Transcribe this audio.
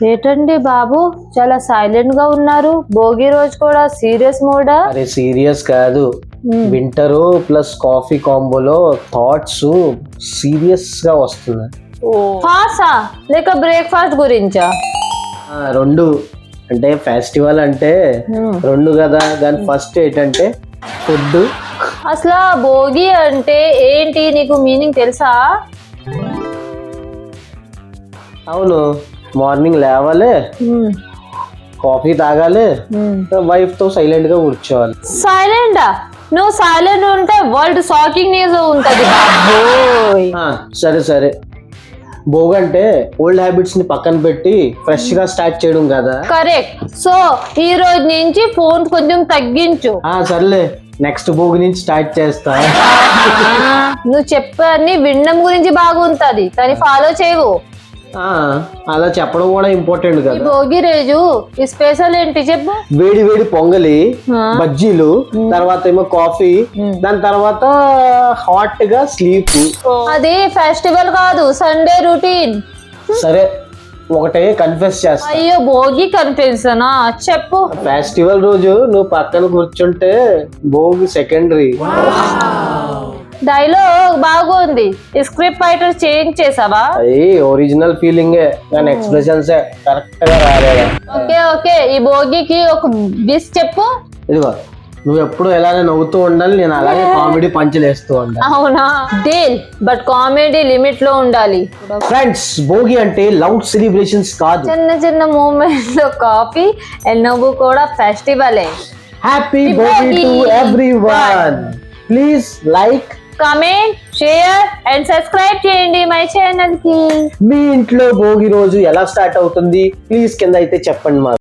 ఏంటండి బాబు చాలా సైలెంట్ గా ఉన్నారు? భోగి రోజు కూడా సీరియస్ మోడా? అరే సీరియస్ కాదు, వింటర్ ప్లస్ కాఫీ కాంబోలో థాట్స్ సీరియస్ గా వస్తున్నాయి. ఫాస్టా లేక బ్రేక్ఫాస్ట్ గురించా? రెండు అంటే ఫెస్టివల్ అంటే రెండు కదా. దాని ఫస్ట్ ఏంటంటే ఫుడ్. అసలు భోగి అంటే ఏంటి, నీకు మీనింగ్ తెలుసా? అవును, మార్నింగ్ లేవాలి, కాఫీ తాగాలి, వైఫ్ తో సైలెంట్ గా కూర్చోవాలి. సైలెంటా? నువ్వు సైలెంట్ ఉంటే వరల్డ్ షాకింగ్ న్యూస్ ఉంటది బాబోయ్. సరే సరే, భోగి అంటే ఓల్డ్ హ్యాబిట్స్ ని పక్కన పెట్టి ఫ్రెష్ గా స్టార్ట్ చేయడం కదా. కరెక్ట్. సో ఈ రోజు నుంచి ఫోన్ కొంచెం తగ్గించు. సర్లే, నెక్స్ట్ భోగి నుంచి స్టార్ట్ చేస్తా. నువ్వు చెప్పని వినడం గురించి బాగుంటది కానీ ఫాలో చేయవు. అలా చెప్పడం కూడా ఇంపార్టెంట్ ఈ కదా. భోగి రోజు ఈ స్పెషల్ ఏంటి చెప్పు? వేడి వేడి పొంగలి, బజ్జీలు, తర్వాత ఏమో కాఫీ, దాని తర్వాత హాట్ గా స్లీప్. అది ఫెస్టివల్ కాదు, సండే రొటీన్. సరే, ఒకటే కన్ఫెస్ చేస్తా. అయ్యో భోగి కనిపిస్తానా? చెప్పు. ఫెస్టివల్ రోజు నువ్వు పక్కన కూర్చుంటే భోగి సెకండరీ. డైలాగ్ బాగుంది, స్క్రిప్ట్ రైటర్ చేంజ్ చేసావా? అది ఒరిజినల్ ఫీలింగే, కానీ ఎక్స్ప్రెషన్స్ కరెక్ట్ గా రాలేదా. ఓకే ఓకే, ఈ భోగికి ఒక విష్ చెప్పు. ఇదిగో, నువ్వు ఎప్పుడు ఎలానే నవ్వుతూ ఉండాలి, నేను అలాగే కామెడీ పంచులు వేస్తూ ఉండాలి. అవునా? డీల్, బట్ కామెడీ లిమిట్ లో ఉండాలి. ఫ్రెండ్స్, భోగి అంటే లౌడ్ సెలబ్రేషన్స్ కాదు, చిన్న చిన్న మూమెంట్స్ లో కాఫీ అండ్ నవ్వు కూడా ఫెస్టివలే. Happy Bhogi to everyone. Please like, comment, share and subscribe చేయండి మై ఛానల్ కి. మీ ఇంట్లో భోగి రోజు ఎలా స్టార్ట్ అవుతుంది ప్లీజ్ కింద అయితే చెప్పండి మాకు.